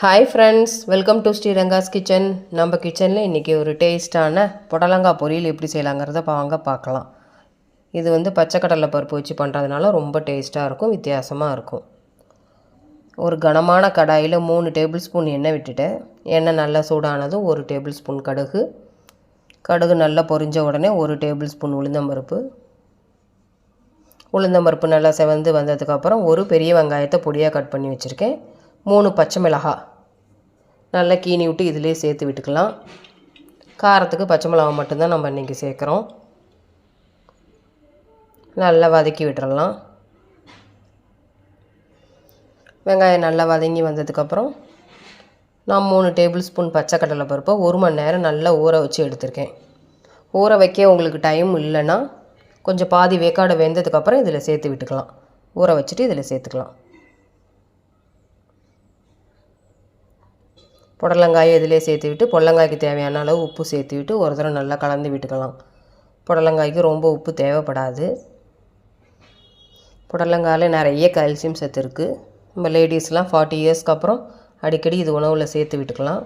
Hi friends, welcome to Sriranga's kitchen. நம்ம கிச்சனில் இன்றைக்கி ஒரு டேஸ்ட்டான புடலங்காய் பொரியல் எப்படி செய்யலாங்கிறத வாங்க பார்க்கலாம். இது பச்சைக்கடலை பருப்பு வச்சு பண்ணுறதுனால ரொம்ப டேஸ்ட்டாக இருக்கும், வித்தியாசமாக இருக்கும். ஒரு கனமான கடாயில் 3 டேபிள் ஸ்பூன் எண்ணெய் விட்டுட்டேன். எண்ணெய் நல்லா சூடானதும் 1 டேபிள் ஸ்பூன் கடுகு நல்லா பொரிஞ்ச உடனே 1 டேபிள் ஸ்பூன் உளுந்தம்பருப்பு நல்லா செவந்து வந்ததுக்கப்புறம் ஒரு பெரிய வெங்காயத்தை பொடியாக கட் பண்ணி வச்சுருக்கேன். 3 பச்சை மிளகாய் நல்லா கீனி விட்டு இதிலே சேர்த்து விட்டுக்கலாம். காரத்துக்கு பச்சை மிளகாய் மட்டும்தான் நம்ம இன்றைக்கி சேர்க்குறோம். நல்லா வதக்கி விட்டுறலாம். வெங்காயம் நல்லா வதங்கி வந்ததுக்கப்புறம் நான் 3 டேபிள் ஸ்பூன் பச்சை கடலை பருப்பை 1 மணி நேரம் நல்லா ஊற வச்சு எடுத்திருக்கேன். ஊற வைக்க உங்களுக்கு டைம் இல்லைன்னா கொஞ்சம் பாதி வேக்காடு வெந்ததுக்கப்புறம் இதில் சேர்த்து விட்டுக்கலாம். ஊற வச்சுட்டு இதில் சேர்த்துக்கலாம். புடலங்காயை இதிலே சேர்த்து விட்டு புடலங்காய்க்கு தேவையான அளவு உப்பு சேர்த்து விட்டு ஒரு தடவை நல்லா கலந்து விட்டுக்கலாம். புடலங்காய்க்கு ரொம்ப உப்பு தேவைப்படாது. புடலங்காயில் நிறைய கால்சியம் சத்து இருக்குது. நம்ம லேடிஸ்லாம் 40 இயர்ஸ்க்கு அப்புறம் அடிக்கடி இது உணவில் சேர்த்து விட்டுக்கலாம்.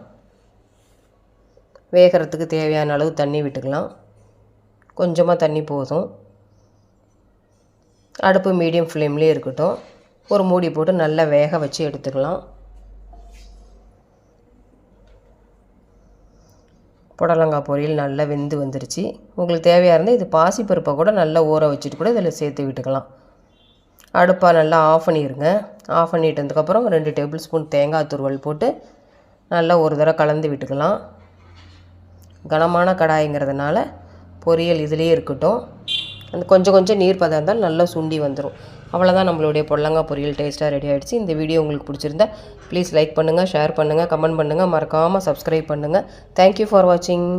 வேகிறதுக்கு தேவையான அளவு தண்ணி விட்டுக்கலாம். கொஞ்சமாக தண்ணி போதும். அடுப்பு மீடியம் ஃப்ளேம்லேயே இருக்கட்டும். ஒரு மூடி போட்டு நல்லா வேக வச்சு எடுத்துக்கலாம். புடலங்காய் பொரியல் நல்லா வெந்து வந்துருச்சு. உங்களுக்கு தேவையாக இருந்தால் இது பாசிப்பருப்பை கூட நல்லா ஊற வச்சுட்டு கூட இதில் சேர்த்து விட்டுக்கலாம். அடுப்பை நல்லா ஆஃப் பண்ணிடுங்க. ஆஃப் பண்ணிட்டதுக்கப்புறம் 2 டேபிள் ஸ்பூன் தேங்காய் துருவல் போட்டு நல்லா ஒரு தடவை கலந்து விட்டுக்கலாம். கனமான கடாய்ங்கிறதுனால பொரியல் இதிலே இருக்கட்டும். அந்த கொஞ்சம் நீர் பதம் இருந்தால் நல்லா சுண்டி வந்துடும். அவ்வளோதான், நம்மளுடைய புடலங்காய் பொரியல் டேஸ்ட்டாக ரெடி ஆகிடுச்சு. இந்த வீடியோ உங்களுக்கு பிடிச்சிருந்தா ப்ளீஸ் லைக் பண்ணுங்கள், ஷேர் பண்ணுங்கள், கமெண்ட் பண்ணுங்கள், மறக்காமல் சப்ஸ்கிரைப் பண்ணுங்கள். தேங்க்யூ ஃபார் வாட்சிங்.